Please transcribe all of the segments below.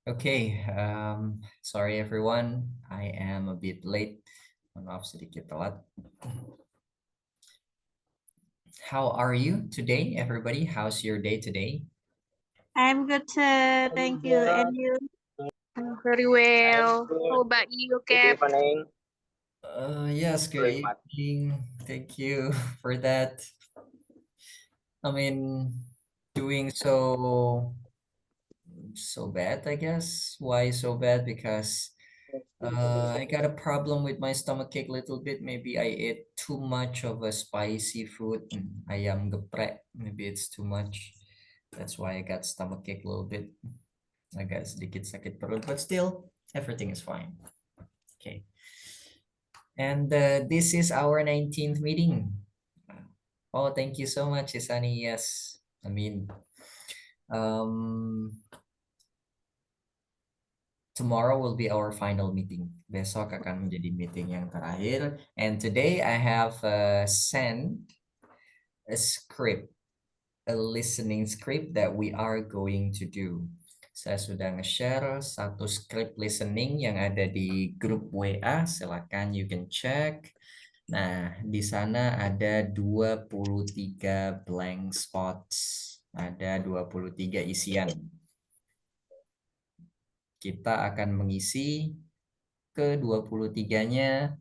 Okay, sorry everyone, I am a bit late. Mohon maaf sedikit telat. How are you today, everybody? How's your day today? I'm good, sir. Thank you. And you? I'm very well. How about you, Cap? Good evening. Yes, good Very much. evening. Thank you for that. I mean, doing so bad, I guess. Why so bad? Because I got a problem with my stomach ache a little bit. Maybe I ate too much of a spicy food. Ayam geprek. Maybe it's too much. That's why I got stomach ache a little bit. Agak sedikit sakit perut, but still everything is fine. Okay. And this is our 19th meeting. Oh, thank you so much, Isani. Yes. I mean, um, tomorrow will be our final meeting. Besok akan menjadi meeting yang terakhir. And today I have sent a script, a listening script that we are going to do. Saya sudah nge-share satu script listening yang ada di grup WA. Silakan you can check. Nah, di sana ada 23 blank spots. Ada 23 isian. Kita akan mengisi ke 23-nya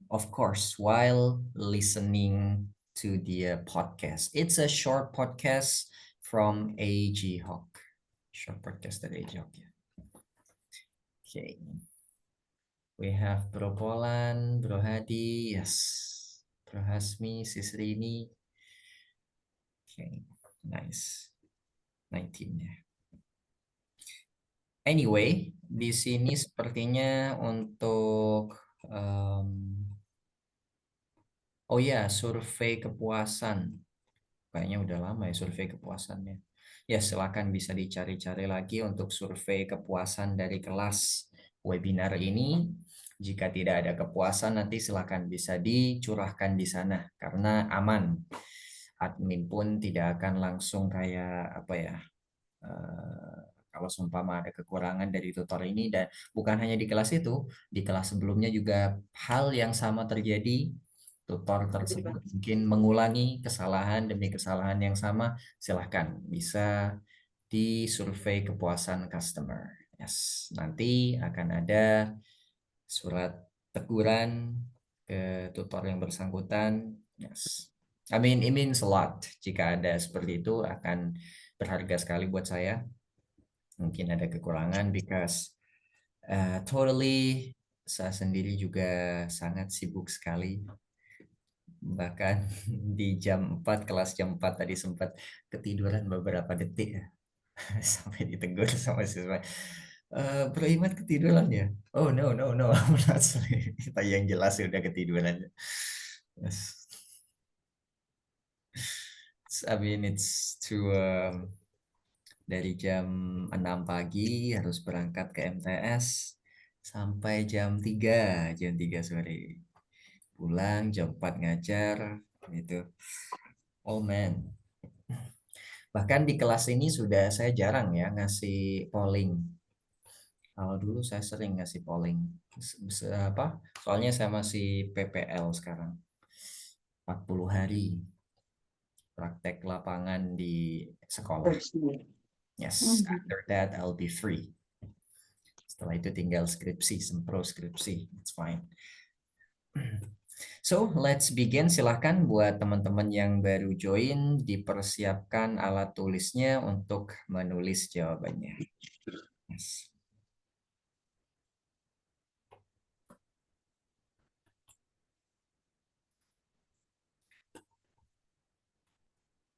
of course while listening to the podcast. It's a short podcast from AG Hawk. Short podcast dari AG Hawk ya. Okay. We have Bro Polan, Bro Hadi, yes. Bro Hasmi, Sisrini. Okay, nice. 19 ya. Anyway, di sini sepertinya untuk oh ya, survei kepuasan. Kayaknya udah lama ya survei kepuasannya. Ya, silakan bisa dicari-cari lagi untuk survei kepuasan dari kelas webinar ini. Jika tidak ada kepuasan, nanti silakan bisa dicurahkan di sana karena aman. Admin pun tidak akan langsung kayak apa ya, kalau seumpama ada kekurangan dari tutor ini, dan bukan hanya di kelas itu, di kelas sebelumnya juga hal yang sama terjadi. Tutor tersebut mungkin mengulangi kesalahan demi kesalahan yang sama, silahkan bisa disurvei kepuasan customer. Yes, nanti akan ada surat teguran ke tutor yang bersangkutan. Yes, I mean it means a lot. Jika ada seperti itu akan berharga sekali buat saya. Mungkin ada kekurangan because totally saya sendiri juga sangat sibuk sekali. Bahkan di jam 4, kelas jam 4 tadi sempat ketiduran beberapa detik ya. Sampai ditegur sama siswa. Bro Imat ketiduran ya? Oh no, no, no. I'm not sorry. Kita yang jelas udah ketiduran. Yes. I mean it's to dari jam 6 pagi harus berangkat ke MTS sampai jam 3 sore. Pulang jam 4 ngajar gitu. Oh man. Bahkan di kelas ini sudah saya jarang ya ngasih polling. Kalau dulu saya sering ngasih polling. Apa? Soalnya saya masih PPL sekarang. 40 hari praktek lapangan di sekolah. Yes, after that I'll be free. Setelah itu tinggal skripsi, sempro skripsi. It's fine. So, let's begin. Silahkan buat teman-teman yang baru join, dipersiapkan alat tulisnya untuk menulis jawabannya. Yes.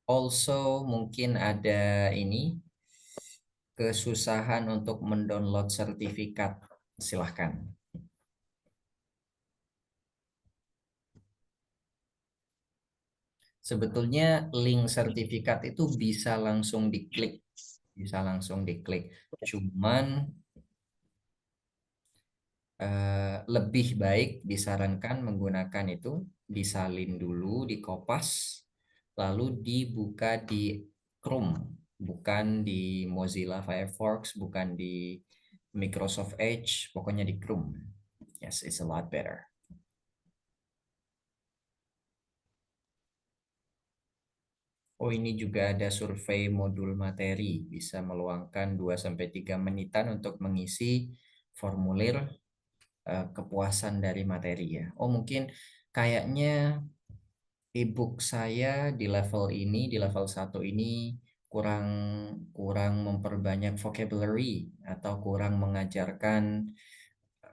Also, mungkin ada ini, kesusahan untuk mendownload sertifikat. Silahkan. Sebetulnya link sertifikat itu bisa langsung diklik. Bisa langsung diklik. Cuman lebih baik disarankan menggunakan itu, disalin dulu, dikopas, lalu dibuka di Chrome. bukan di Mozilla Firefox, bukan di Microsoft Edge, pokoknya di Chrome. Yes, it's a lot better. Oh, ini juga ada survei modul materi, bisa meluangkan 2-3 menitan untuk mengisi formulir kepuasan dari materi ya. Oh, mungkin kayaknya ebook saya di level ini, di level 1 ini kurang kurang memperbanyak vocabulary atau kurang mengajarkan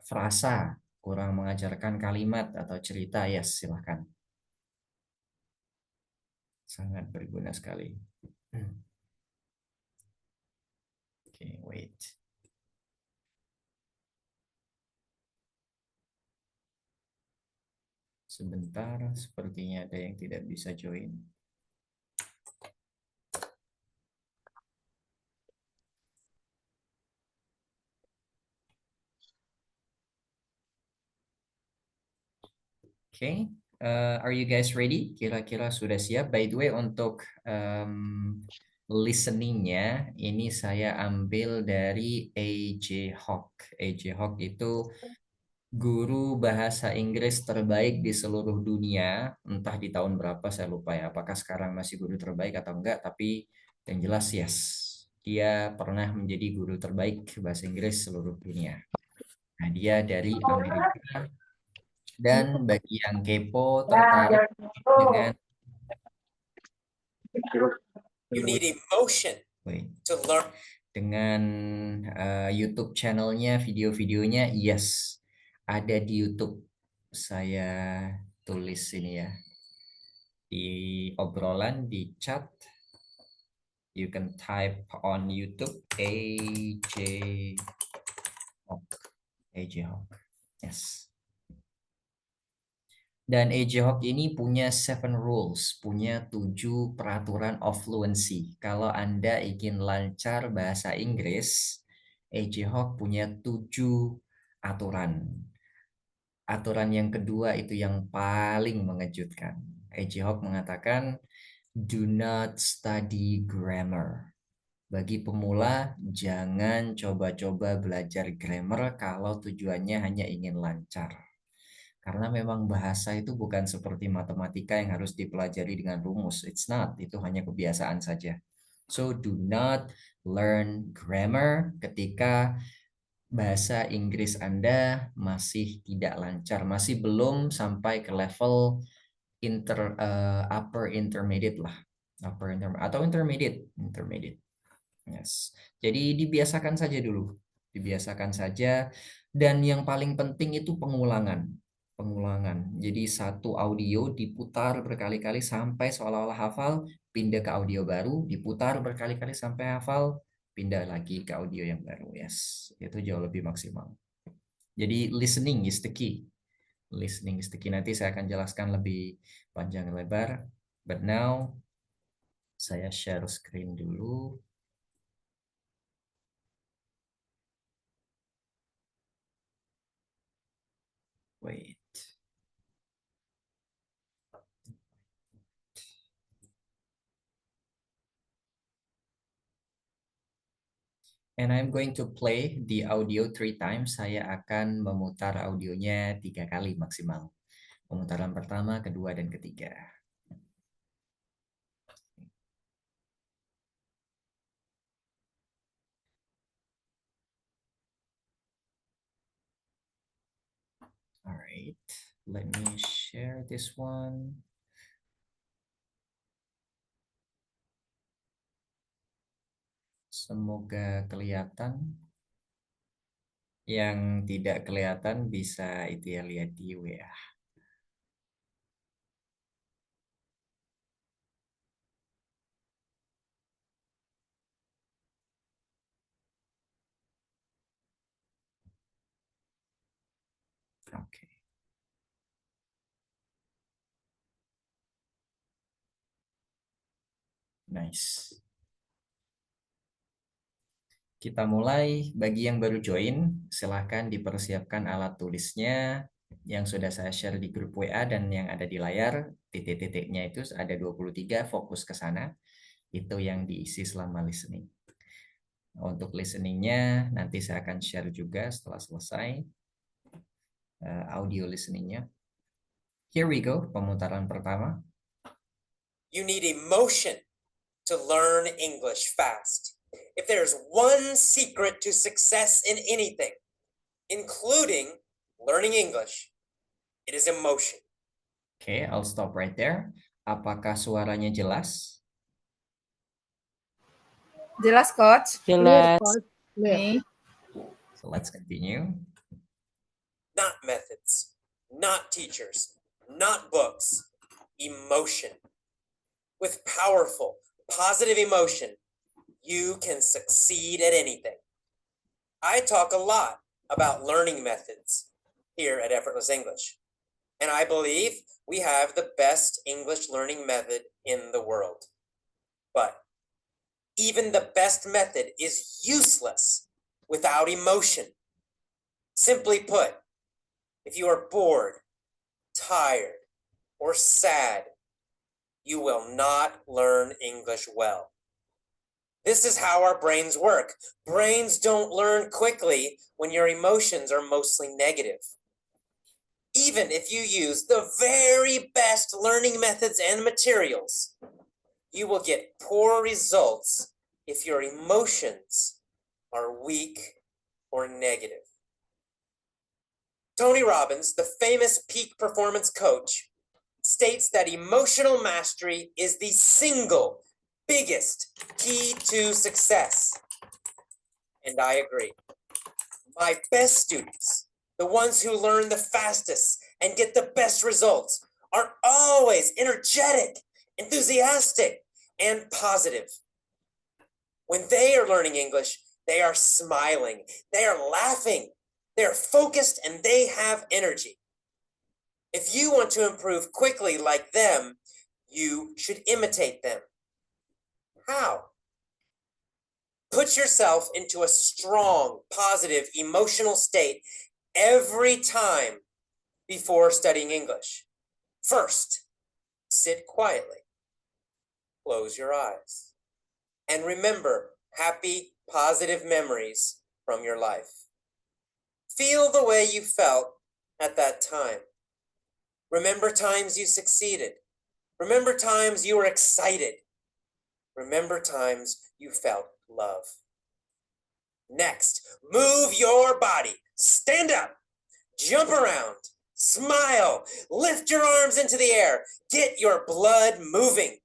frasa, kurang mengajarkan kalimat atau cerita. Yes, silahkan. Sangat berguna sekali. Oke, wait. Sebentar, sepertinya ada yang tidak bisa join. Oke, are you guys ready? Kira-kira sudah siap? By the way, untuk listeningnya, ini saya ambil dari A.J. Hawk. A.J. Hawk itu guru bahasa Inggris terbaik di seluruh dunia. Entah di tahun berapa, saya lupa ya. Apakah sekarang masih guru terbaik atau enggak, tapi yang jelas yes. Dia pernah menjadi guru terbaik bahasa Inggris seluruh dunia. Nah, dia dari Amerika. Dan bagi yang kepo, tertarik dengan you need emotion to learn dengan YouTube channelnya, video-videonya, yes, ada di YouTube. Saya tulis ini ya di obrolan di chat. You can type on YouTube AJ Hawk. AJ Hawk. Yes. Dan A.J. Hawk ini punya 7 rules, punya 7 peraturan of fluency. Kalau Anda ingin lancar bahasa Inggris, A.J. Hawk punya 7 aturan. Aturan yang kedua itu yang paling mengejutkan. A.J. Hawk mengatakan, do not study grammar. Bagi pemula, jangan coba-coba belajar grammar kalau tujuannya hanya ingin lancar. Karena memang bahasa itu bukan seperti matematika yang harus dipelajari dengan rumus. It's not, itu hanya kebiasaan saja. So do not learn grammar ketika bahasa Inggris Anda masih tidak lancar, masih belum sampai ke level upper intermediate lah. Upper intermediate atau intermediate. Yes. Jadi dibiasakan saja dulu. Dibiasakan saja. Dan yang paling penting itu pengulangan. Jadi satu audio diputar berkali-kali sampai seolah-olah hafal, pindah ke audio baru, diputar berkali-kali sampai hafal, pindah lagi ke audio yang baru. Yes, itu jauh lebih maksimal. Jadi listening is the key. Listening is the key. Nanti saya akan jelaskan lebih panjang lebar. But now, saya share screen dulu. Wait. And I'm going to play the audio 3 times. Saya akan memutar audionya 3 kali maksimal. Pemutaran pertama, kedua, dan ketiga. Alright, let me share this one. Semoga kelihatan. Yang tidak kelihatan bisa itu ya lihat di WA. Oke. Nice. Kita mulai. Bagi yang baru join, silahkan dipersiapkan alat tulisnya yang sudah saya share di grup WA dan yang ada di layar. Titik-titiknya itu ada 23, fokus ke sana. Itu yang diisi selama listening. Untuk listeningnya nanti saya akan share juga setelah selesai audio listeningnya. Here we go, pemutaran pertama. You need emotion to learn English fast. If there's one secret to success in anything, including learning English, it is emotion. Okay, I'll stop right there. Apakah suaranya jelas? Jelas, Coach? Jelas. Nih. So let's continue. Not methods, not teachers, not books, emotion. With powerful, positive emotion, you can succeed at anything. I talk a lot about learning methods here at Effortless English, and I believe we have the best English learning method in the world. But even the best method is useless without emotion. Simply put, if you are bored, tired, or sad, you will not learn English well. This is how our brains work. Brains don't learn quickly when your emotions are mostly negative. Even if you use the very best learning methods and materials, you will get poor results if your emotions are weak or negative. Tony Robbins, the famous peak performance coach, states that emotional mastery is the single biggest key to success. And I agree. My best students, the ones who learn the fastest and get the best results, are always energetic, enthusiastic, and positive. When they are learning English, they are smiling, they are laughing, they're focused, and they have energy. If you want to improve quickly like them, you should imitate them. How? Put yourself into a strong, positive, emotional state every time before studying English. First, sit quietly. Close your eyes. And remember happy, positive memories from your life. Feel the way you felt at that time. Remember times you succeeded. Remember times you were excited. Remember times you felt love. Next, move your body. Stand up, jump around, smile, lift your arms into the air. Get your blood moving.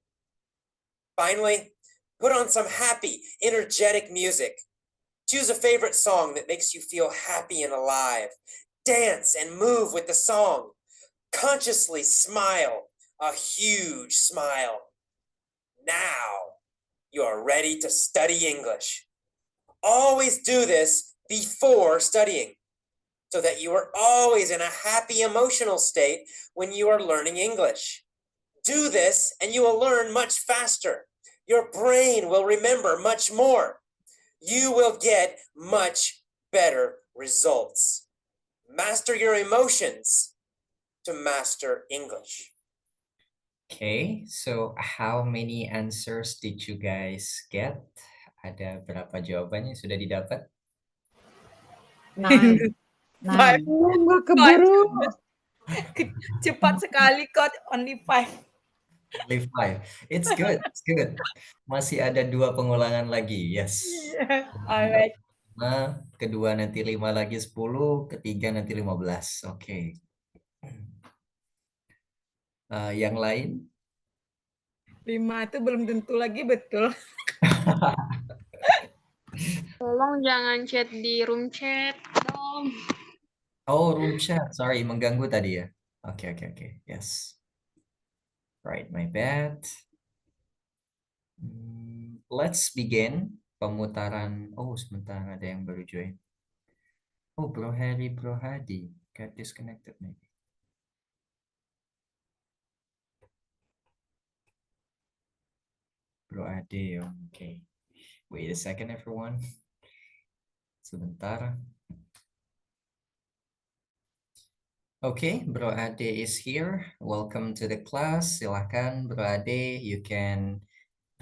Finally, put on some happy, energetic music. Choose a favorite song that makes you feel happy and alive. Dance and move with the song. Consciously smile, a huge smile. Now, you are ready to study English. Always do this before studying so that you are always in a happy emotional state when you are learning English. Do this and you will learn much faster. Your brain will remember much more. You will get much better results. Master your emotions to master English. Okay, so how many answers did you guys get? Ada berapa jawabannya sudah didapat? 9. Five. Nggak keburu. Cepat sekali, Coach. Only 5. Only 5. It's good, it's good. Masih ada 2 pengulangan lagi, yes. Alright. 5, kedua nanti 5 lagi 10, ketiga nanti 15. Oke. Yang lain? 5 itu belum tentu lagi betul. Tolong jangan chat di room chat dong. Oh, room chat. Sorry, mengganggu tadi ya. Oke. Yes. Right, my bad. Let's begin pemutaran. Oh, sebentar ada yang baru join. Oh, Bro Hadi. Got disconnected maybe. Bro Ade, okay. Wait a second, everyone. Sebentar. Okay, Bro Ade is here. Welcome to the class. Silakan, Bro Ade. You can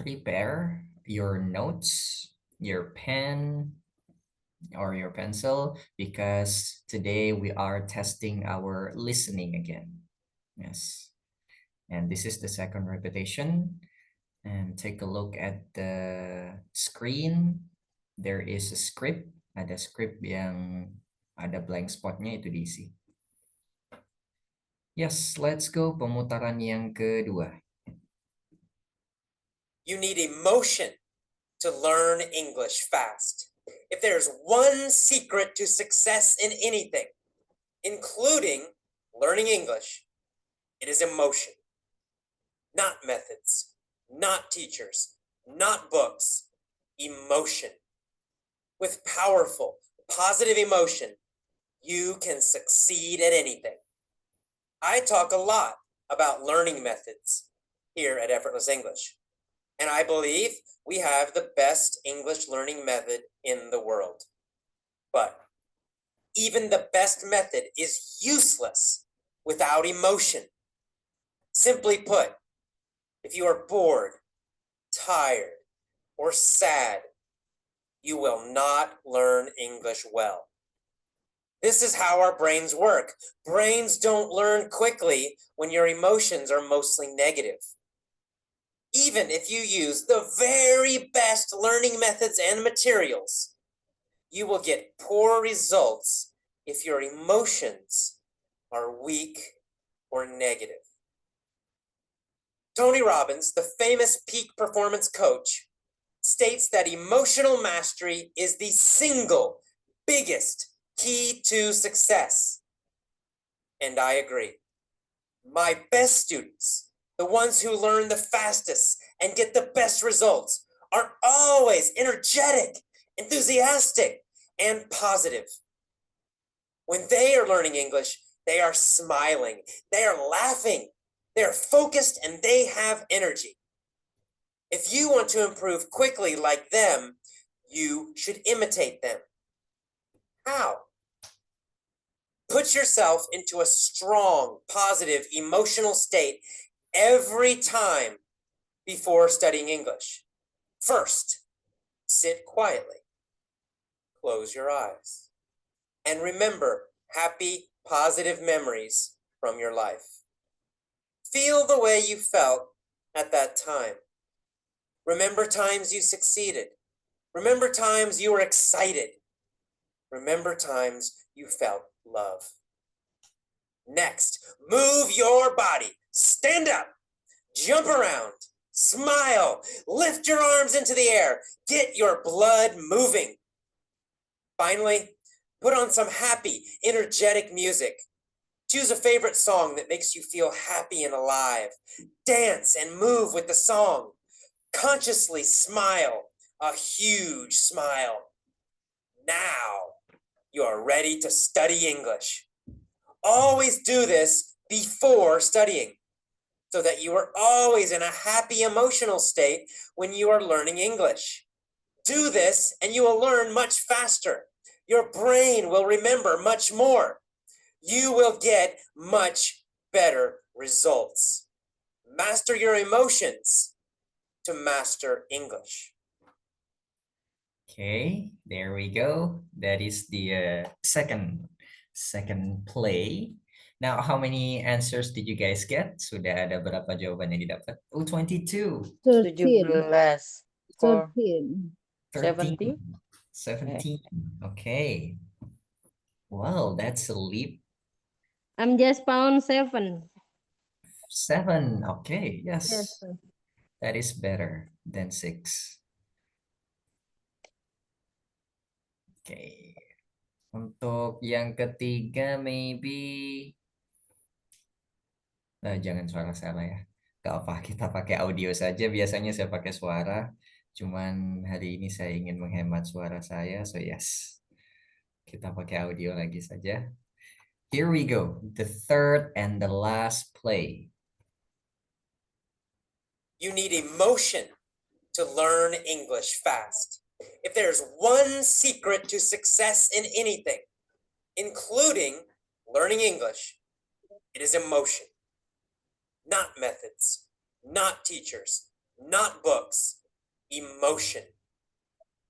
prepare your notes, your pen, or your pencil, because today we are testing our listening again. Yes. And this is the second repetition. And take a look at the screen. There is a script. Ada script yang ada blank spotnya, itu diisi. Yes, let's go. Pemutaran yang kedua. You need emotion to learn English fast. If there's one secret to success in anything, including learning English, it is emotion. Not methods, not teachers, not books, emotion. With powerful, positive emotion, you can succeed at anything. I talk a lot about learning methods here at Effortless English, and I believe we have the best English learning method in the world. But even the best method is useless without emotion. Simply put, if you are bored, tired, or sad, you will not learn English well. This is how our brains work. Brains don't learn quickly when your emotions are mostly negative. Even if you use the very best learning methods and materials, you will get poor results if your emotions are weak or negative. Tony Robbins, the famous peak performance coach, states that emotional mastery is the single biggest key to success. And I agree. My best students, the ones who learn the fastest and get the best results, are always energetic, enthusiastic, and positive. When they are learning English, they are smiling, they are laughing, they are focused, and they have energy. If you want to improve quickly like them, you should imitate them. How? Put yourself into a strong, positive, emotional state every time before studying English. First, sit quietly, close your eyes, and remember happy, positive memories from your life. Feel the way you felt at that time. Remember times you succeeded. Remember times you were excited. Remember times you felt love. Next, move your body. Stand up, jump around, smile, lift your arms into the air. Get your blood moving. Finally, put on some happy, energetic music. Choose a favorite song that makes you feel happy and alive. Dance and move with the song. Consciously smile, a huge smile. Now you are ready to study English. Always do this before studying, so that you are always in a happy emotional state when you are learning English. Do this and you will learn much faster. Your brain will remember much more. You will get much better results. Master your emotions to master English. Okay, there we go. That is the second play. Now, how many answers did you guys get? Sudah ada berapa jawaban yang didapat? Oh, 22. 13. 17. For 13. 13. 17. 17. Okay. Wow, that's a leap. I'm just found 7. 7. Okay, Yes. yes. That is better than 6. Okay. Untuk yang ketiga, maybe... Nah, jangan suara salah ya. Gak apa, kita pakai audio saja. Biasanya saya pakai suara. Cuman hari ini saya ingin menghemat suara saya. So yes, kita pakai audio lagi saja. Here we go. The third and the last play. You need emotion to learn English fast. If there's one secret to success in anything, including learning English, it is emotion. Not methods, not teachers, not books, emotion.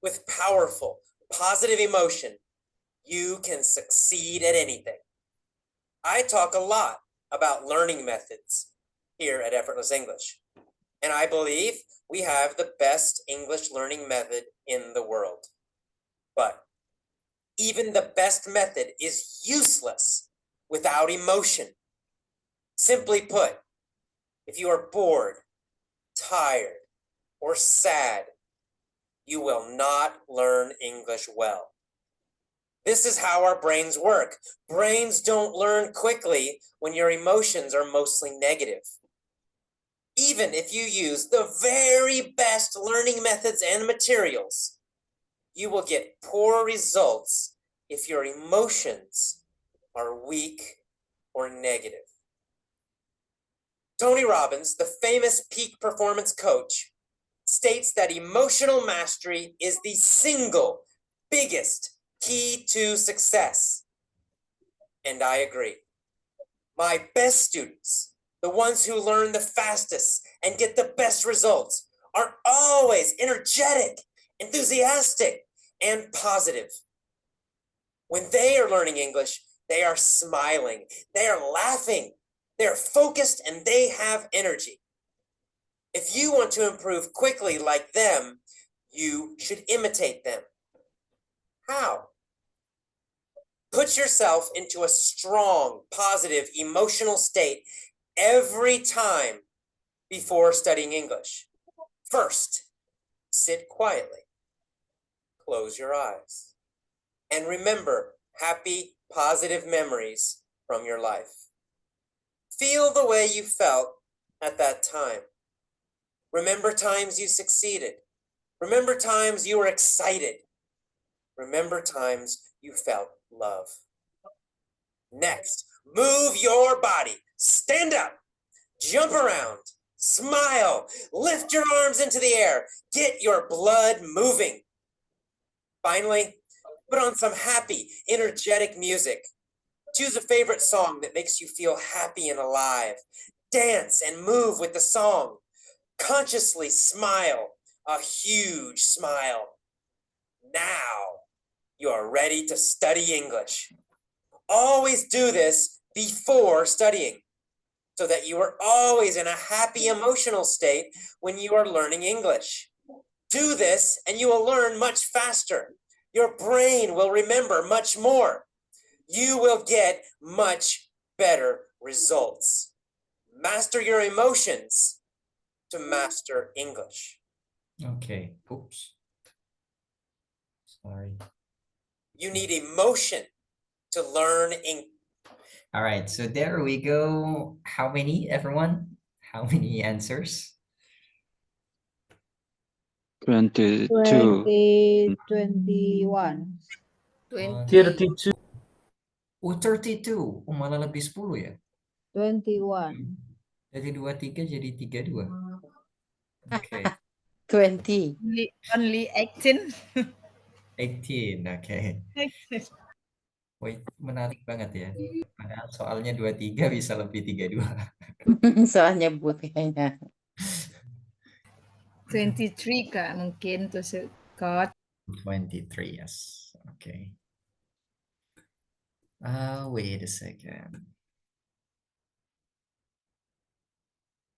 With powerful, positive emotion, you can succeed at anything. I talk a lot about learning methods here at Effortless English, and I believe we have the best English learning method in the world. But even the best method is useless without emotion. Simply put, if you are bored, tired, or sad, you will not learn English well. This is how our brains work. Brains don't learn quickly when your emotions are mostly negative. Even if you use the very best learning methods and materials, you will get poor results if your emotions are weak or negative. Tony Robbins, the famous peak performance coach, states that emotional mastery is the single biggest key to success. And I agree. My best students, the ones who learn the fastest and get the best results, are always energetic, enthusiastic, and positive. When they are learning English, they are smiling, they are laughing, they're focused, and they have energy. If you want to improve quickly like them, you should imitate them. How? Put yourself into a strong, positive, emotional state every time before studying English. First, sit quietly, close your eyes, and remember happy, positive memories from your life. Feel the way you felt at that time. Remember times you succeeded. Remember times you were excited. Remember times you felt love. Next, move your body. Stand up, jump around, smile, lift your arms into the air. Get your blood moving. Finally, put on some happy, energetic music. Choose a favorite song that makes you feel happy and alive. Dance and move with the song. Consciously smile, a huge smile. Now you are ready to study English. Always do this before studying so that you are always in a happy emotional state when you are learning English. Do this and you will learn much faster. Your brain will remember much more. You will get much better results. Master your emotions to master English. Okay. Oops. Sorry. You need emotion to learn English. All right, so there we go. How many, everyone? How many answers? 22. 21. 32. Oh, 32. Oh, malah lebih 10 ya. 21. Dari 23 jadi 32. Oke. 20. Only 18. 18, oke. Wih, menarik banget ya. Padahal soalnya 23 bisa lebih 32. Soalnya but kayaknya. 23 Kak, mungkin to Scott. 23, yes. Okay. Wait a second.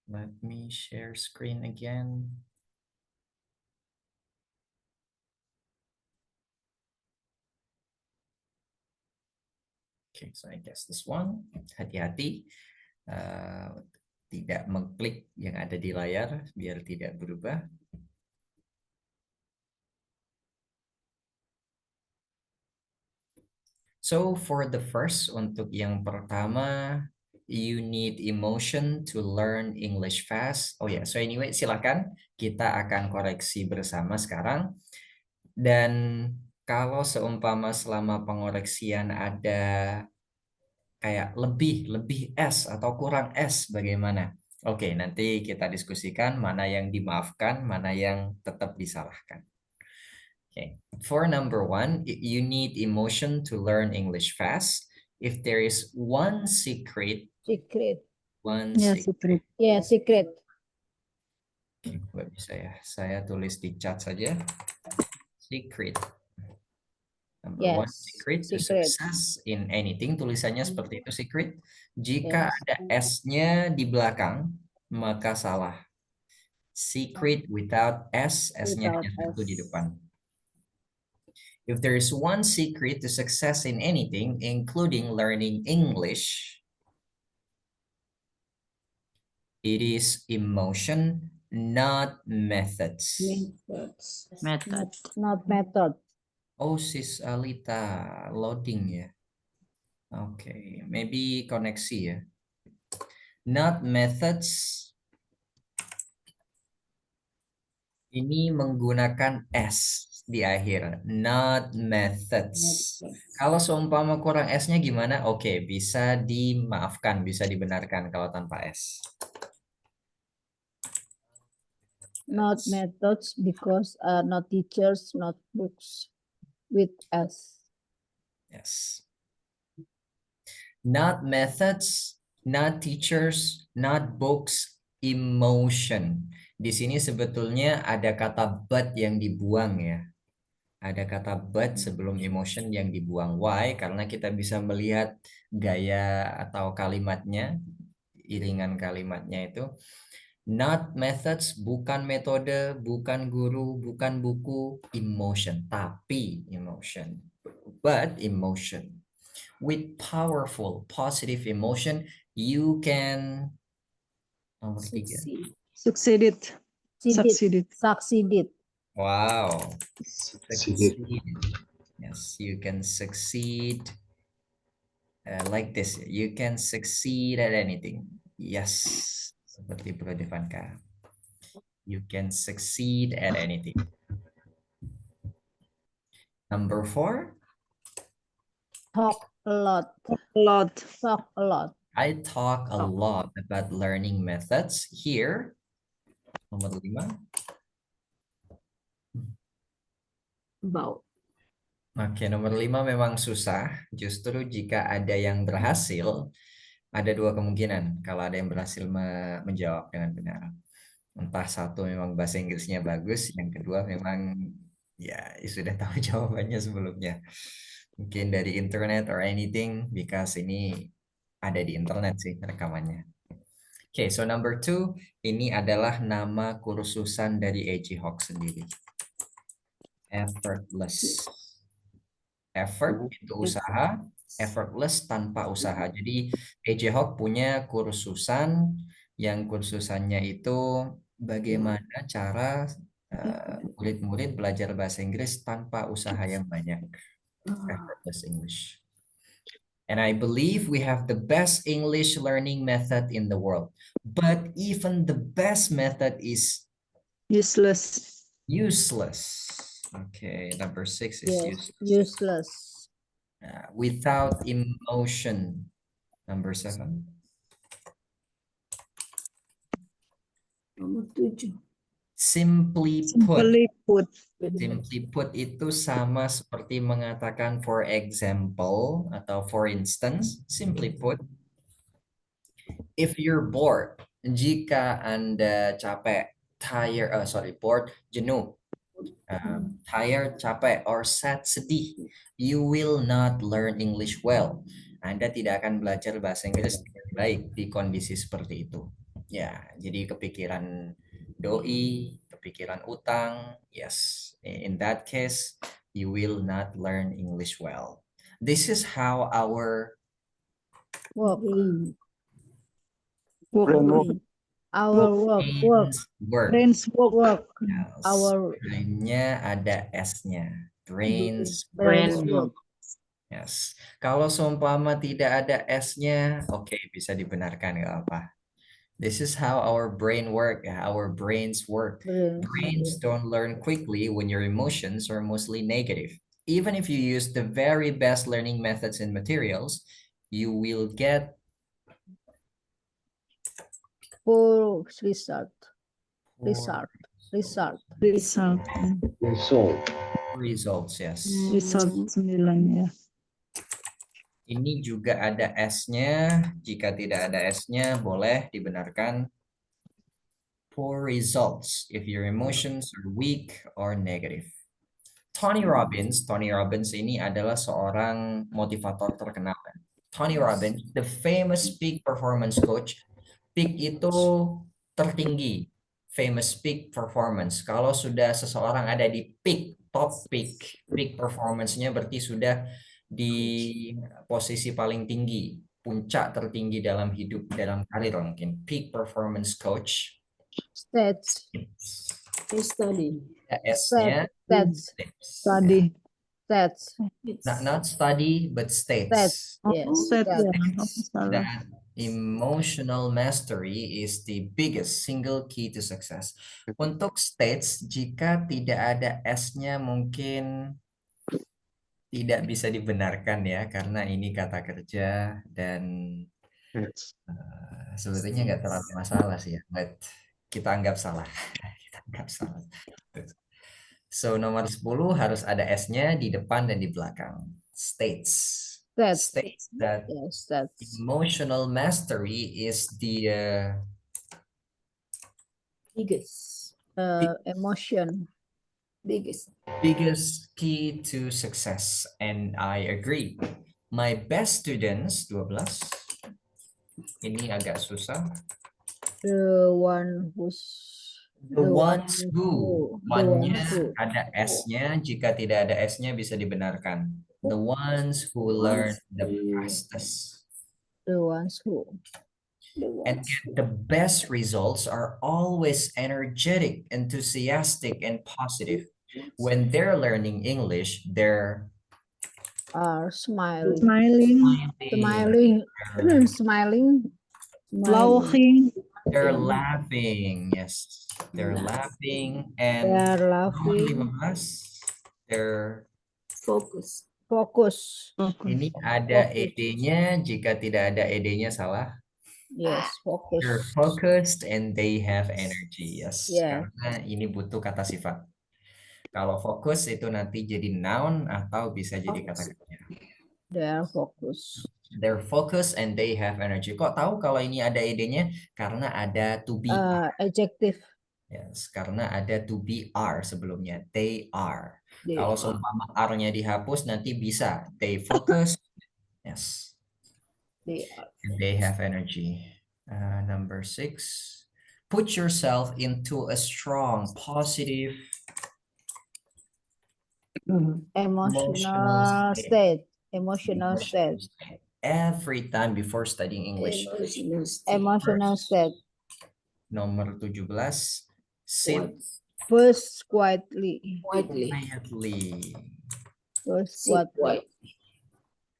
Let me share screen again. Okay, so I guess this one. Hati-hati. Tidak mengklik yang ada di layar biar tidak berubah. So for the first, untuk yang pertama, you need emotion to learn English fast. Oh ya, so anyway, silakan kita akan koreksi bersama sekarang. Dan kalau seumpama selama pengoreksian ada kayak lebih S atau kurang S, bagaimana? Oke, nanti kita diskusikan mana yang dimaafkan, mana yang tetap disalahkan. Okay. For number 1, you need emotion to learn English fast. If there is one secret. Secret. One Yeah, secret. Yeah, secret. Oke, nggak bisa ya. Saya tulis di chat saja. Secret. Number one, Yes. secret to Secret. success in anything. Tulisannya seperti itu, secret. Jika Yes. ada S-nya di belakang, maka salah. Secret without S, S-nya Without hanya satu di S. depan. If there is one secret to success in anything, including learning English, it is emotion, not methods. Method. Not method. Oh, Sis Alita, loading ya. Oke, maybe koneksi ya. Not methods. Ini menggunakan S di akhir. Not methods. Kalau seumpama kurang S-nya gimana? Oke, bisa dimaafkan, bisa dibenarkan kalau tanpa S. Not methods because not teachers, not books with S. Yes. Not methods, not teachers, not books, emotion. Di sini sebetulnya ada kata but yang dibuang ya. Ada kata but sebelum emotion yang dibuang. Why? Karena kita bisa melihat gaya atau kalimatnya, iringan kalimatnya itu. Not methods, bukan metode, bukan guru, bukan buku, emotion. Tapi emotion. But emotion. With powerful, positive emotion, you can... Nomor 3. Succeeded. Succeeded. Succeeded. Wow. Succeed. Yes, you can succeed like this. You can succeed at anything. Yes, seperti Bro Devanka. You can succeed at anything. Number 4. Talk a lot. Talk a lot. I talk a lot about learning methods here. Nomor 5. About. Oke, nomor 5 memang susah. Justru jika ada yang berhasil, ada dua kemungkinan kalau ada yang berhasil menjawab dengan benar. Entah satu memang bahasa Inggrisnya bagus, yang kedua memang ya sudah tahu jawabannya sebelumnya. Mungkin dari internet or anything, because ini ada di internet sih rekamannya. Oke, so number 2, ini adalah nama kursusan dari A.J. Hawk sendiri. Effortless. Effort itu usaha, effortless tanpa usaha. Jadi A.J. Hawk punya kursusan yang kursusannya itu bagaimana cara murid-murid belajar bahasa Inggris tanpa usaha yang banyak. Effortless English. And I believe we have the best English learning method in the world. But even the best method is Useless. Okay, number 6 is Yes. useless. Useless. Without emotion. Number 7. Nomor 7. Simply put. Simply put. Itu sama seperti mengatakan for example atau for instance. Simply put. If you're bored, jika Anda capek, bored, jenuh, tired, capek, or sad, sedih, you will not learn English well. Anda tidak akan belajar bahasa Inggris dengan baik di kondisi seperti itu. Ya, jadi kepikiran doi, kepikiran utang, yes. In that case, you will not learn English well. This is how our Work. brains work. Work. Yes. Our Brainnya ada S-nya. Brains work. Yes. Kalau seumpama tidak ada S-nya, oke, bisa dibenarkan, nggak apa. This is how our brains work. Brains don't learn quickly when your emotions are mostly negative. Even if you use the very best learning methods and materials, you will get Poor result. Results, yes. Result 9 ya. Ini juga ada S-nya. Jika tidak ada S-nya, boleh dibenarkan. poor results if your emotions are weak or negative. Tony Robbins ini adalah seorang motivator terkenal. Tony Robbins, the famous peak performance coach. Peak itu tertinggi, famous peak performance. Kalau sudah seseorang ada di peak, top peak performance-nya berarti sudah di posisi paling tinggi, puncak tertinggi dalam hidup, dalam karir mungkin. Peak performance coach. Stats. Study. S-nya Stats. Study. Stats. Not study, but Stats. states. Yes. That emotional mastery is the biggest single key to success. Untuk states, jika tidak ada S-nya mungkin tidak bisa dibenarkan ya, karena ini kata kerja dan sebetulnya nggak terlalu masalah sih ya, but kita anggap salah. Kita anggap salah. So nomor 10 harus ada S-nya di depan dan di belakang. States that Yes, that's emotional mastery is the emotion. biggest key to success, and I agree. My best students 12. Ini agak susah. The ones who. One-nya ada S-nya, jika tidak ada S-nya bisa dibenarkan. The ones who learn the fastest The ones who. and get the best results are always energetic, enthusiastic, and positive. When they're learning English, they're Are smiling. they're laughing. Yes, they're laughing, and They're nomor laughing. 15, they're Focus. ini ada ed-nya, jika tidak ada ed-nya salah. Yes, They're focus. focused and they have energy. Yes, Yeah. karena ini butuh kata sifat. Kalau fokus itu nanti jadi noun atau bisa jadi kata kerja. They are focus. They're focused and they have energy. Kok tahu kalau ini ada ed-nya? Karena ada to be. Adjective. Yes, karena ada to be are sebelumnya. They are. They Kalau are. seumpama are-nya dihapus nanti bisa. They focus. Yes. They are. And they have energy. Number 6. Put yourself into a strong, positive Emotional state. Emotional state. every time before studying English. Emotional state. Nomor 17. Sit First quietly. quietly. First quietly.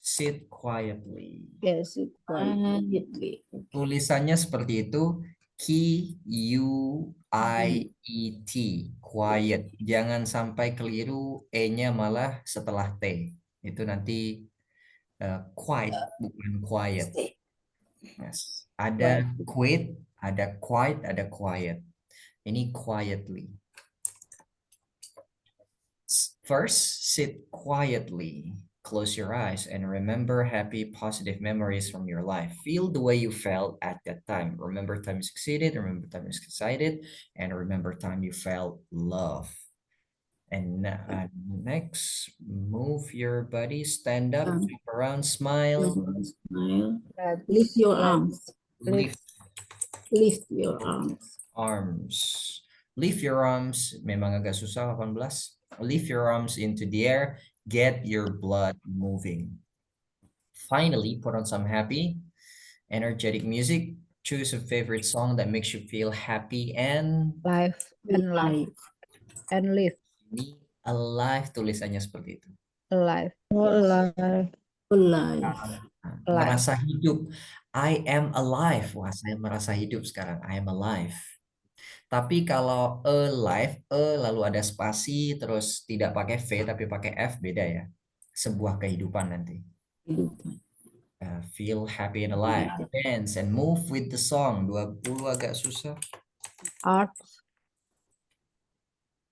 Sit quietly. Yes, sit quietly. Tulisannya seperti itu. Q-U-I-E-T. Quiet. Jangan sampai keliru E-nya malah setelah T. Itu nanti quiet, bukan quiet. Yes. Ada quit, ada quiet, ada quiet. Ini quietly. First, sit quietly. Close your eyes and remember happy, positive memories from your life. Feel the way you felt at that time. Remember time you succeeded, remember time you excited, and remember time you felt love. And next, move your body, stand up, jump around, smile. Lift your arms. Lift Lift your arms. arms. Lift your arms. Memang agak susah 18. Lift your arms into the air. Get your blood moving. Finally, put on some happy, energetic music. Choose a favorite song that makes you feel happy and Life and life. And live. Ini alive, tulisannya seperti itu. Alive. Merasa hidup. I am alive. Wah, saya merasa hidup sekarang. I am alive. Tapi kalau alive, lalu ada spasi, terus tidak pakai V, tapi pakai F, beda ya. Sebuah kehidupan nanti. Feel happy and alive. Dance and move with the song. 20 agak susah. Art.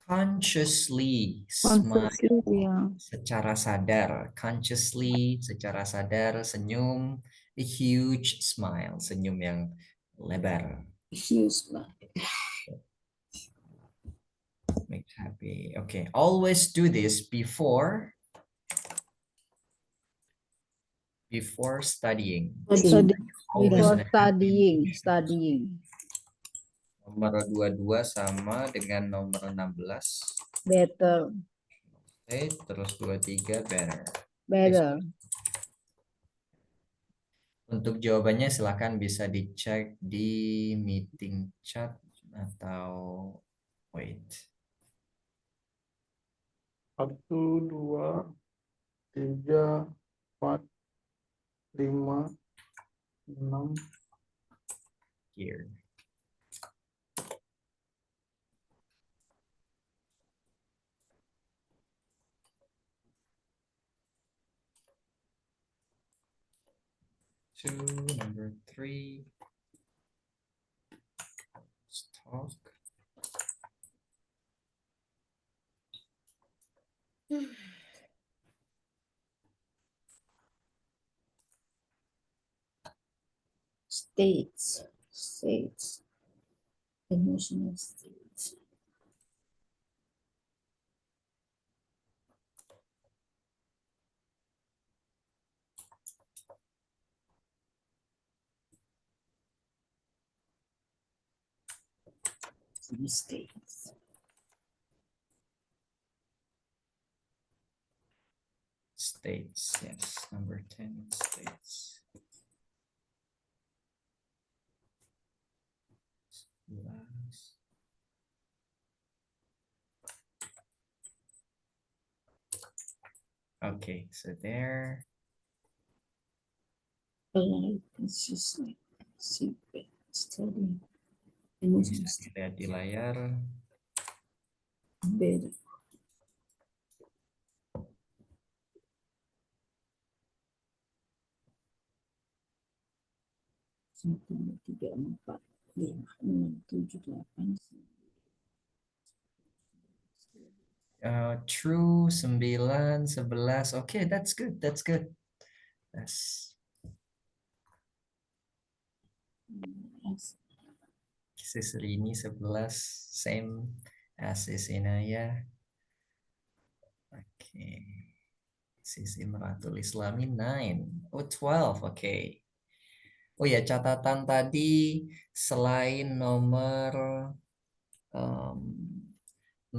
Consciously smile. Secara sadar. Consciously, secara sadar, senyum. A huge smile. Senyum yang lebar. Makes happy. Okay. Always do this before studying. Study. Always Before ada happy. studying. Nomor 22 sama dengan nomor 16. Better. Oke, terus 23 better. Better. Untuk jawabannya silakan bisa dicek di meeting chat atau wait. 1, 2, 3, 4, 5, 6. Here. Two, number 3. Let's talk. States. Emotional states. States. States, yes. Number 10, states. Okay, so there. It's just like secret study. Emotional Bisa dilihat di layar. better. Satu, dua, tiga, empat, lima, enam, tujuh, delapan. True, 9, 11. Okay, that's good. That's good. That's Sisri ini 11, same as Isinaya. Okay. Sisi Meratul Islami 9. Oh, 12. Okay. Oh ya, catatan tadi selain nomor 10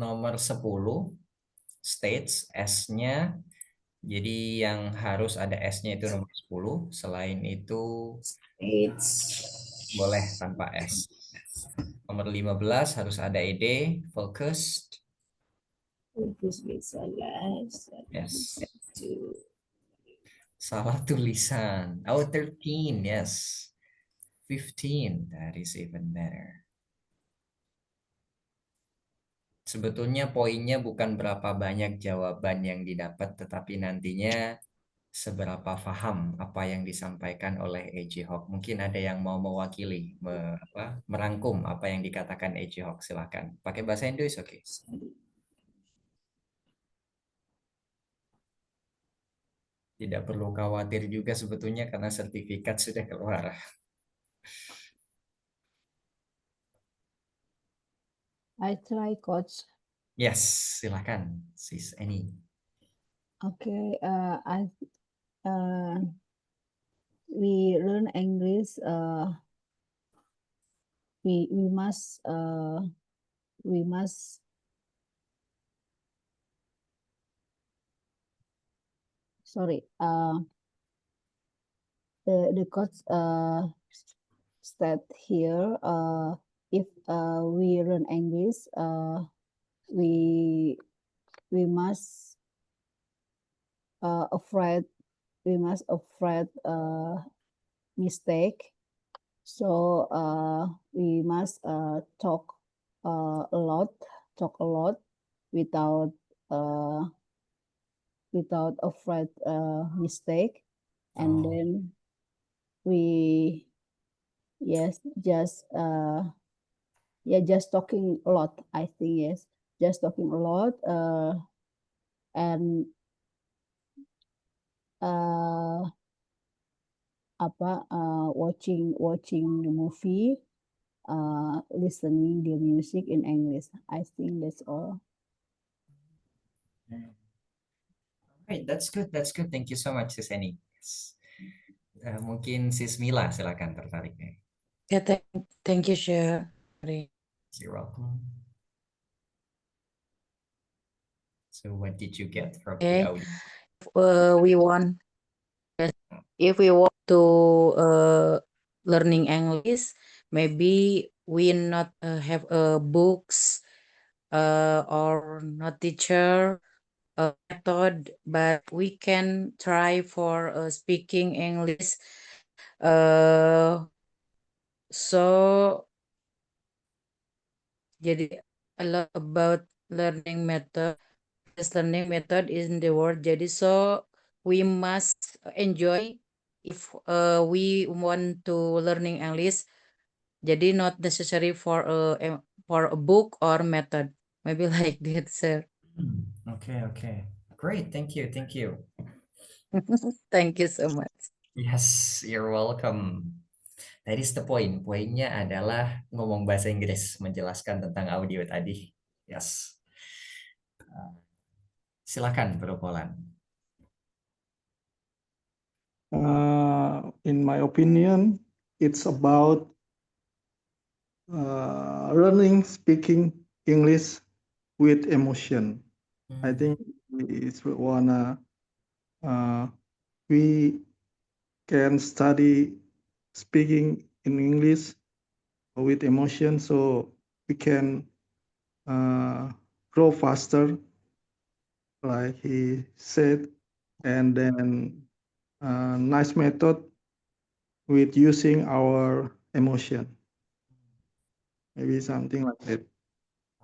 states S-nya, jadi yang harus ada S-nya itu nomor 10. Selain itu boleh tanpa S. Nomor 15 harus ada ED, focused. Fokus bisa Yes. Salah tulisan. Oh, 13, yes. 15, that is even better. Sebetulnya poinnya bukan berapa banyak jawaban yang didapat, tetapi nantinya seberapa paham apa yang disampaikan oleh A.J. Hawk. Mungkin ada yang mau mewakili, merangkum apa yang dikatakan A.J. Hawk. Silakan. Pakai bahasa Inggris, oke. Tidak perlu khawatir juga sebetulnya karena sertifikat sudah keluar. I try, coach. Yes, silakan, Sis Annie. Okay, we learn English. We must sorry. The coach state here. If we learn English, we must afraid mistake. So we must talk a lot without afraid mistake, and then we just talking a lot. I think yes, just talking a lot and watching the movie listening the music in English. I think that's all. Right, that's good. That's good. Thank you so much, Sis Eni. Yes. Mungkin Sis Mila silakan tertariknya. Yeah, thank you, Sher. You're welcome. So what did you get from the Okay. audio? If we want to learning English, maybe we not have books or not teacher method, but we can try for speaking English. So jadi a lot about learning method. Best learning method in the world. Jadi so we must enjoy if we want to learning English. Jadi not necessary for a book or method. Maybe like that, sir. Okay. Great. Thank you. Thank you so much. Yes, you're welcome. That is the point. Poinnya adalah ngomong bahasa Inggris, menjelaskan tentang audio tadi. Yes. Silakan, Bro Polan. In my opinion, it's about learning speaking English with emotion. I think it's we can study speaking in English with emotion, so we can grow faster, like he said, and then nice method with using our emotion. Maybe something like that.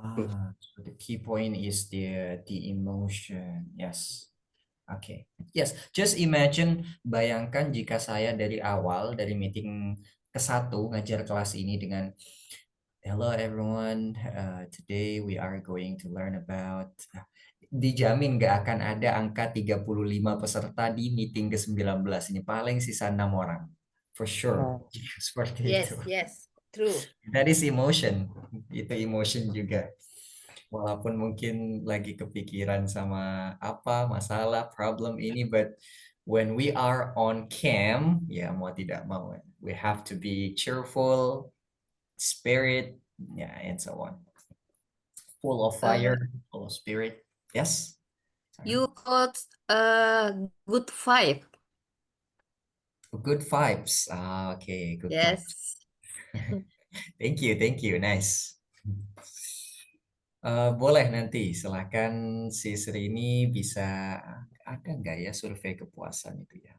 So the key point is the emotion. Yes. Okay. Yes. Just imagine, bayangkan jika saya dari awal, dari meeting ke-1 ngajar kelas ini dengan hello everyone, today we are going to learn about, dijamin gak akan ada angka 35 peserta di meeting ke-19 ini, paling sisa 6 orang. For sure. Seperti itu. Yes, true. That is emotion. Itu emotion juga. Walaupun mungkin lagi kepikiran sama apa, masalah, problem ini, but when we are on cam, ya mau tidak mau, we have to be cheerful, spirit, yeah, and so on. Full of fire, full of spirit. Yes? You got good vibe. Good vibes. Okay, good Yes. vibes. Thank you. Nice. Boleh nanti, silakan si Sri ini bisa, ada nggak ya survei kepuasan itu ya?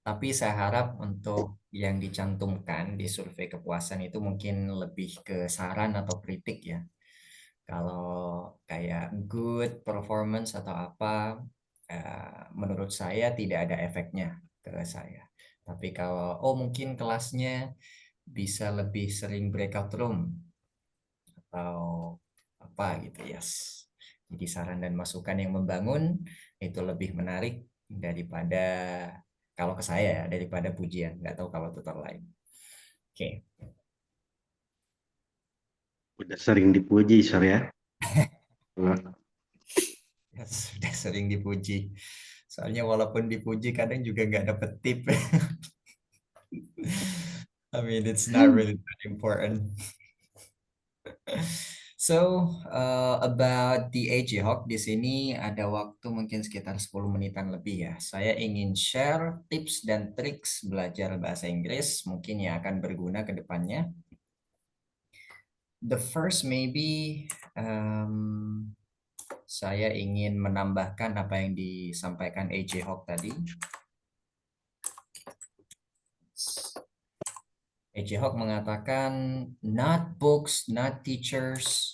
Tapi saya harap untuk yang dicantumkan di survei kepuasan itu mungkin lebih ke saran atau kritik ya. Kalau kayak good performance atau apa, menurut saya tidak ada efeknya ke saya. Tapi kalau mungkin kelasnya bisa lebih sering breakout room atau apa gitu, yes. Jadi saran dan masukan yang membangun itu lebih menarik daripada, kalau ke saya ya, daripada pujian. Nggak tahu kalau tutor lain. Oke. Udah sering dipuji, Sir ya. Sudah sering dipuji. Soalnya walaupun dipuji kadang juga nggak dapet tip. I mean, it's not really that important. So, about the AJ Hawk, di sini ada waktu mungkin sekitar 10 menitan lebih ya. Saya ingin share tips dan triks belajar bahasa Inggris, mungkin yang akan berguna ke depannya. The first maybe, saya ingin menambahkan apa yang disampaikan AJ Hawk tadi. AJ Hawk mengatakan not books, not teachers,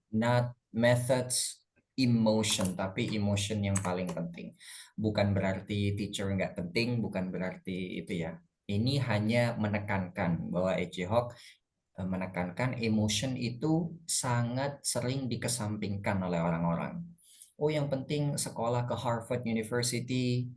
not methods, emotion, tapi emotion yang paling penting. Bukan berarti teacher nggak penting, bukan berarti itu ya. Ini hanya menekankan bahwa AJ Hawk menekankan emotion itu sangat sering dikesampingkan oleh orang-orang. Oh, yang penting sekolah ke Harvard University,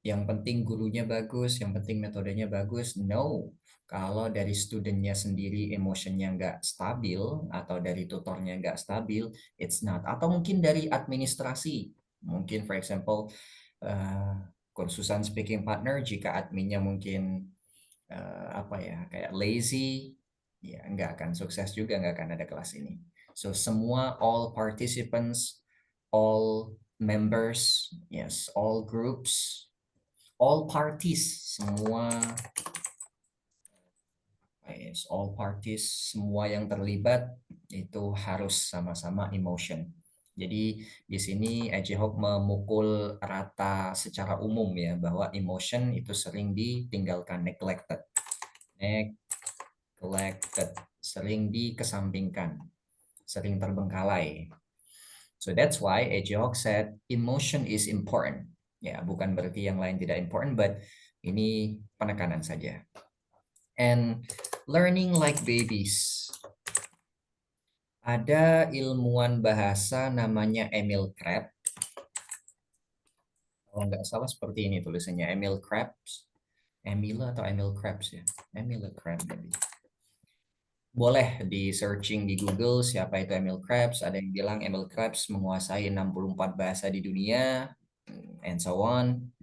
yang penting gurunya bagus, yang penting metodenya bagus. No, kalau dari studentnya sendiri emotionnya nggak stabil atau dari tutornya nggak stabil, it's not. Atau mungkin dari administrasi, mungkin for example kursusan speaking partner, jika adminnya mungkin apa ya, kayak lazy, ya nggak akan sukses juga, nggak akan ada kelas ini. So semua, all participants, all members, yes, all groups, all parties, semua, yes, all parties, semua yang terlibat itu harus sama-sama emotion. Jadi di sini Ejihok memukul rata secara umum ya, bahwa emotion itu sering ditinggalkan, neglected, sering dikesampingkan, sering terbengkalai. So that's why Ejihok said emotion is important. Ya, bukan berarti yang lain tidak important, but ini penekanan saja. And learning like babies. Ada ilmuwan bahasa namanya Emil Krabs. Kalau nggak salah seperti ini tulisannya, Emil Krabs. Emil atau Emil Krabs ya? Emil Krabs maybe. Boleh di searching di Google siapa itu Emil Krabs. Ada yang bilang Emil Krabs menguasai 64 bahasa di dunia, and so on.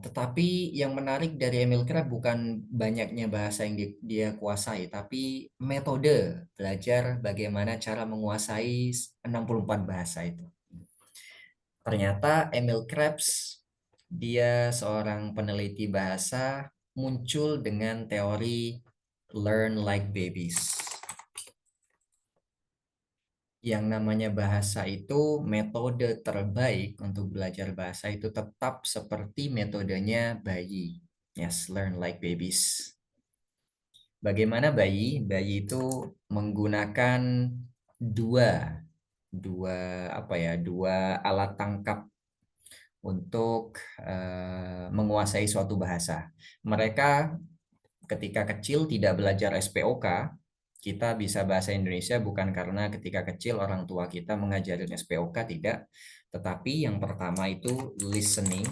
Tetapi yang menarik dari Emil Krabs bukan banyaknya bahasa yang dia kuasai, tapi metode belajar bagaimana cara menguasai 64 bahasa itu. Ternyata Emil Krabs, dia seorang peneliti bahasa, muncul dengan teori learn like babies. Yang namanya bahasa itu, metode terbaik untuk belajar bahasa itu tetap seperti metodenya bayi. Yes, learn like babies. Bagaimana bayi? Bayi itu menggunakan dua alat tangkap untuk menguasai suatu bahasa. Mereka ketika kecil tidak belajar SPOK. Kita bisa bahasa Indonesia bukan karena ketika kecil orang tua kita mengajarin SPOK, tidak. Tetapi yang pertama itu listening,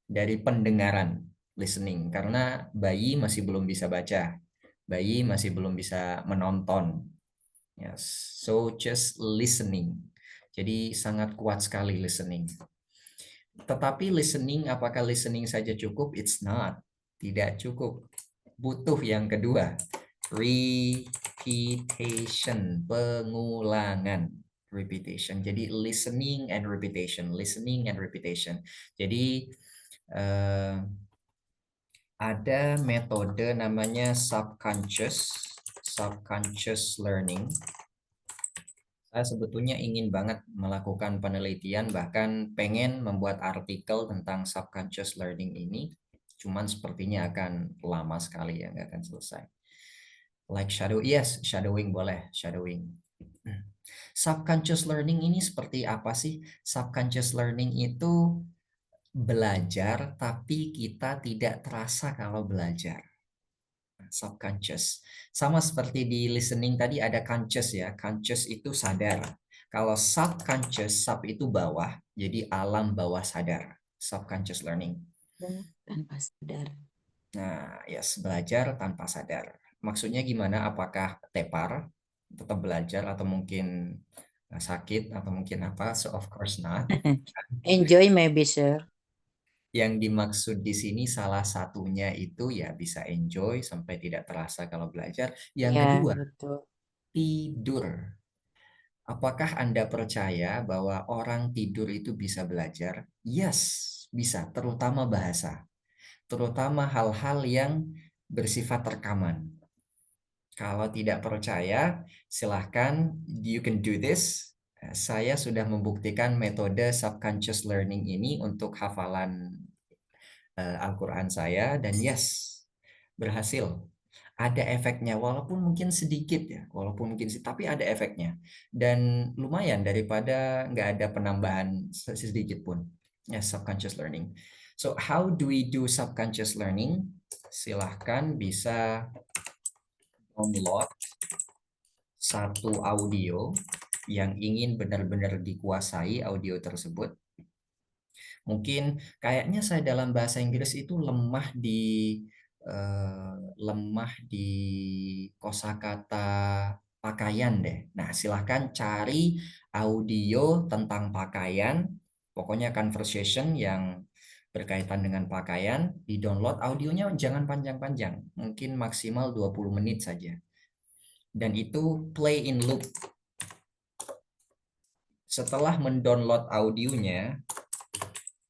dari pendengaran, listening. Karena bayi masih belum bisa baca, bayi masih belum bisa menonton. Yes, so just listening. Jadi sangat kuat sekali listening. Tetapi listening, apakah listening saja cukup? It's not. Tidak cukup. Butuh yang kedua. Repetition, pengulangan, repetition. Jadi listening and repetition, listening and repetition. Jadi ada metode namanya subconscious learning. Saya sebetulnya ingin banget melakukan penelitian, bahkan pengen membuat artikel tentang subconscious learning ini. Cuman sepertinya akan lama sekali ya, nggak akan selesai. Like shadowing boleh, shadowing. Subconscious learning ini seperti apa sih? Subconscious learning itu belajar tapi kita tidak terasa kalau belajar. Subconscious. Sama seperti di listening tadi ada conscious ya. Conscious itu sadar. Kalau subconscious, sub itu bawah, jadi alam bawah sadar. Subconscious learning. Tanpa sadar. Nah, yes, belajar tanpa sadar. Maksudnya gimana? Apakah tepar, tetap belajar, atau mungkin sakit, atau mungkin apa? So of course not. Enjoy maybe, sir. Yang dimaksud di sini salah satunya itu ya bisa enjoy sampai tidak terasa kalau belajar. Yang kedua, betul. tidur. Apakah Anda percaya bahwa orang tidur itu bisa belajar? Yes, bisa, terutama bahasa. Terutama hal-hal yang bersifat rekaman. Kalau tidak percaya, silahkan, you can do this. Saya sudah membuktikan metode subconscious learning ini untuk hafalan Al-Quran saya, dan yes, berhasil. Ada efeknya, walaupun mungkin sedikit ya, tapi ada efeknya. Dan lumayan daripada nggak ada penambahan sedikit pun. Yes, subconscious learning. So how do we do subconscious learning? Silahkan bisa download satu audio yang ingin benar-benar dikuasai audio tersebut. Mungkin kayaknya saya dalam bahasa Inggris itu lemah di kosakata pakaian deh. Nah, silahkan cari audio tentang pakaian, pokoknya conversation yang berkaitan dengan pakaian, di-download audionya jangan panjang-panjang, mungkin maksimal 20 menit saja. Dan itu play in loop. Setelah mendownload audionya,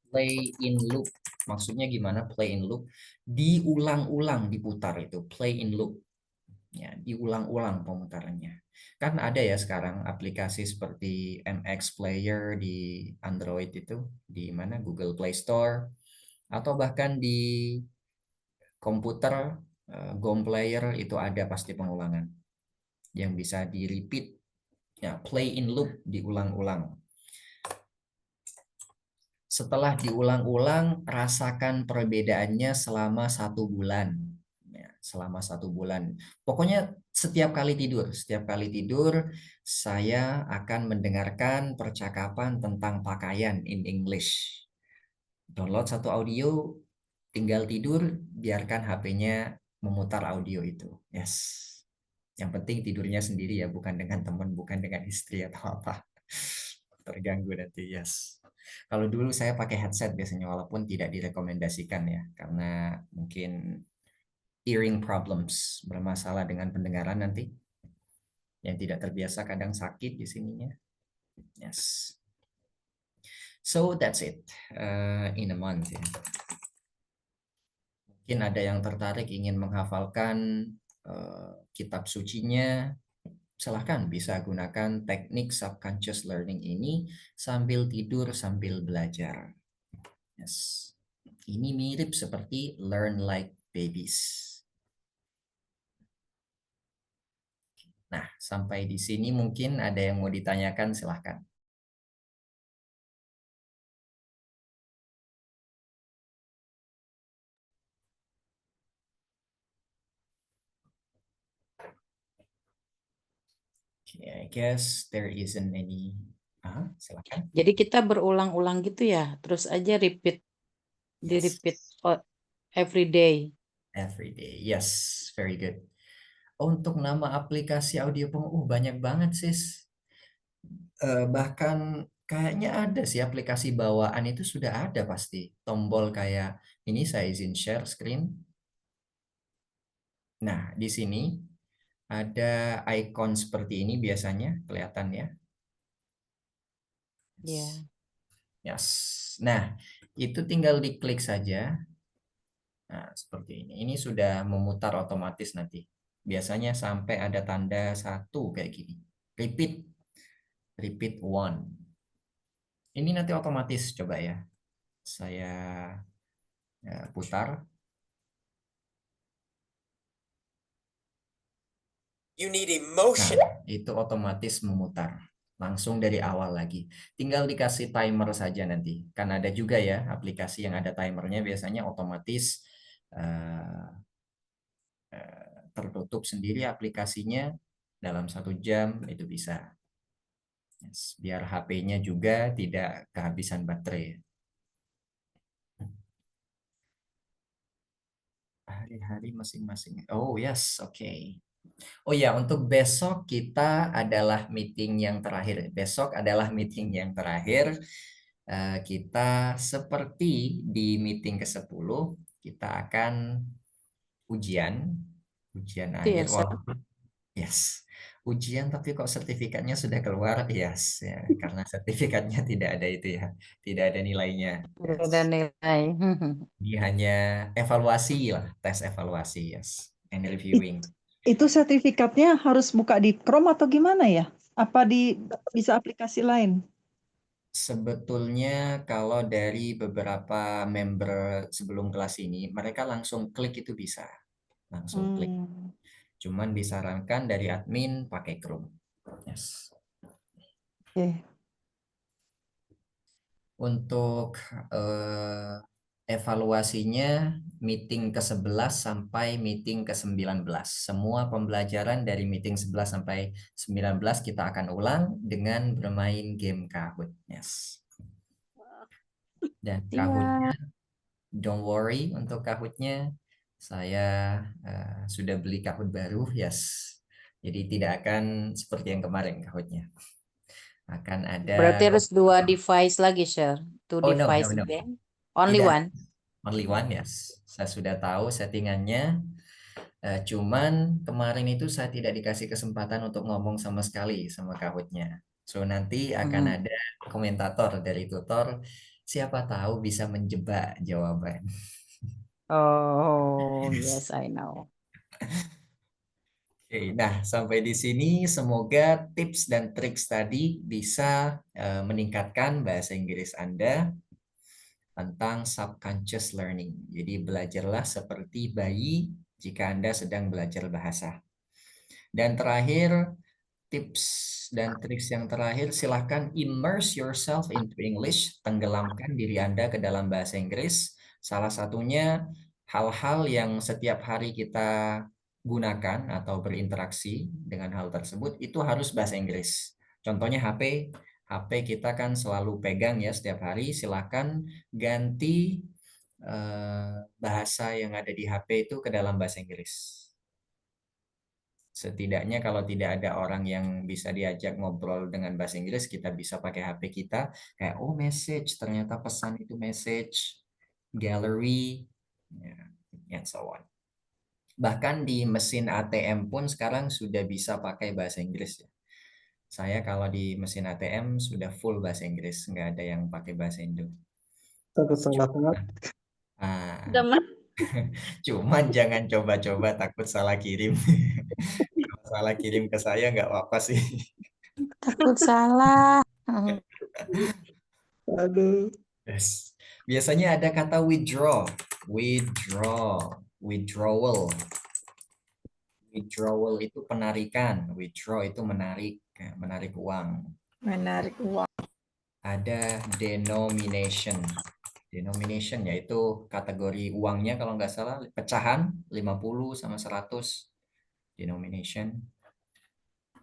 play in loop. Maksudnya gimana play in loop? Diulang-ulang diputar itu, play in loop. Ya, diulang-ulang pemutarannya. Kan ada ya sekarang aplikasi seperti MX Player di Android itu, di mana Google Play Store, atau bahkan di komputer Gom Player itu ada pasti pengulangan yang bisa di repeat. Ya, play in loop, diulang-ulang. Setelah diulang-ulang, rasakan perbedaannya selama 1 bulan. Ya, selama 1 bulan. Pokoknya setiap kali tidur, saya akan mendengarkan percakapan tentang pakaian in English. Download satu audio, tinggal tidur, biarkan HP-nya memutar audio itu. Yes. Yang penting tidurnya sendiri ya, bukan dengan teman, bukan dengan istri atau apa. Terganggu nanti, yes. Kalau dulu saya pakai headset biasanya, walaupun tidak direkomendasikan ya, karena mungkin hearing problems, bermasalah dengan pendengaran nanti. Yang tidak terbiasa kadang sakit di sininya. Yes. So that's it in a month ya. Mungkin ada yang tertarik ingin menghafalkan kitab sucinya, silahkan bisa gunakan teknik subconscious learning ini sambil tidur, sambil belajar. Yes. Ini mirip seperti learn like babies. Nah, sampai di sini mungkin ada yang mau ditanyakan, silahkan. Okay, I guess there isn't any. Silakan. Jadi kita berulang-ulang gitu ya, terus aja repeat, di-repeat every day. Every day, yes, very good. Untuk nama aplikasi audio banyak banget sis. Bahkan kayaknya ada sih aplikasi bawaan itu sudah ada pasti. Tombol kayak ini saya izin share screen. Nah, di sini ada icon seperti ini biasanya kelihatan ya. Ya. Yes. Nah, itu tinggal diklik saja. Nah, seperti ini. Ini sudah memutar otomatis nanti. Biasanya sampai ada tanda 1 kayak gini. Repeat 1. Ini nanti otomatis coba ya. Saya putar. You need emotion. Nah, itu otomatis memutar. Langsung dari awal lagi. Tinggal dikasih timer saja nanti. Kan ada juga ya aplikasi yang ada timernya, biasanya otomatis tertutup sendiri aplikasinya dalam 1 jam itu bisa. Yes, biar HP-nya juga tidak kehabisan baterai. Hari-hari masing-masing. Oh yes, oke. Oh ya, untuk besok kita adalah meeting yang terakhir. Besok adalah meeting yang terakhir. Kita seperti di meeting ke-10, kita akan ujian akhir. Yes. Ujian tapi kok sertifikatnya sudah keluar? Yes, ya, karena sertifikatnya tidak ada itu ya. Tidak ada nilainya. Tidak ada nilai. Ini hanya evaluasi lah, tes evaluasi, yes. And reviewing. Itu sertifikatnya harus buka di Chrome atau gimana ya? Apa bisa aplikasi lain? Sebetulnya kalau dari beberapa member sebelum kelas ini, mereka langsung klik itu bisa. Langsung klik. Cuman disarankan dari admin pakai Chrome. Yes. Oke. Untuk evaluasinya meeting ke-11 sampai meeting ke-19. Semua pembelajaran dari meeting 11 sampai 19 kita akan ulang dengan bermain game Kahoot. Yes. Dan Siap. Kahootnya, don't worry untuk Kahootnya. Saya sudah beli Kahoot baru, yes. Jadi tidak akan seperti yang kemarin Kahootnya. Akan ada. Berarti harus 2 device lagi, share. 2 Oh no, device no, no. again. Only Tidak. one. Only one, yes. Saya sudah tahu settingannya. Cuman kemarin itu saya tidak dikasih kesempatan untuk ngomong sama sekali sama Kahootnya. So nanti akan ada komentator dari tutor. Siapa tahu bisa menjebak jawaban. Oh, yes, I know. Oke, nah sampai di sini semoga tips dan trik tadi bisa meningkatkan bahasa Inggris Anda tentang subconscious learning. Jadi belajarlah seperti bayi jika Anda sedang belajar bahasa. Dan terakhir, tips dan trik yang terakhir, silahkan immerse yourself into English, tenggelamkan diri Anda ke dalam bahasa Inggris. Salah satunya hal-hal yang setiap hari kita gunakan atau berinteraksi dengan hal tersebut itu harus bahasa Inggris. Contohnya HP kita kan selalu pegang ya setiap hari. Silahkan ganti bahasa yang ada di HP itu ke dalam bahasa Inggris. Setidaknya kalau tidak ada orang yang bisa diajak ngobrol dengan bahasa Inggris, kita bisa pakai HP kita. Kayak, oh message, ternyata pesan itu message, gallery, and so on. Bahkan di mesin ATM pun sekarang sudah bisa pakai bahasa Inggris. Ya. Saya kalau di mesin ATM sudah full bahasa Inggris, nggak ada yang pakai bahasa Indo. Takut salah banget. Cuman jangan coba-coba takut salah kirim. Kalau salah kirim ke saya nggak apa-apa sih. Takut salah. Aduh. Yes. Biasanya ada kata withdraw, withdrawal. Withdrawal itu penarikan, withdraw itu menarik uang. Menarik uang. Ada denomination. Denomination yaitu kategori uangnya kalau nggak salah pecahan 50 sama 100. Denomination.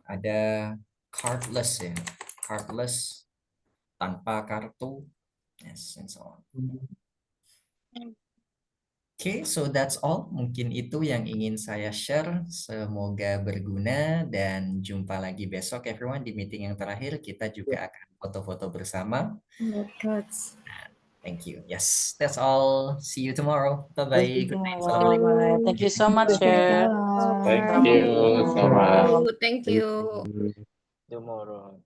Ada cardless ya. Cardless tanpa kartu. Yes, and so on. Oke, so that's all. Mungkin itu yang ingin saya share. Semoga berguna dan jumpa lagi besok everyone di meeting yang terakhir. Kita juga akan foto-foto bersama. Thank you. Yes, that's all. See you tomorrow. Bye-bye. Good night. Assalamualaikum. Thank you so much, share. Thank you so much. Thank you. Good tomorrow.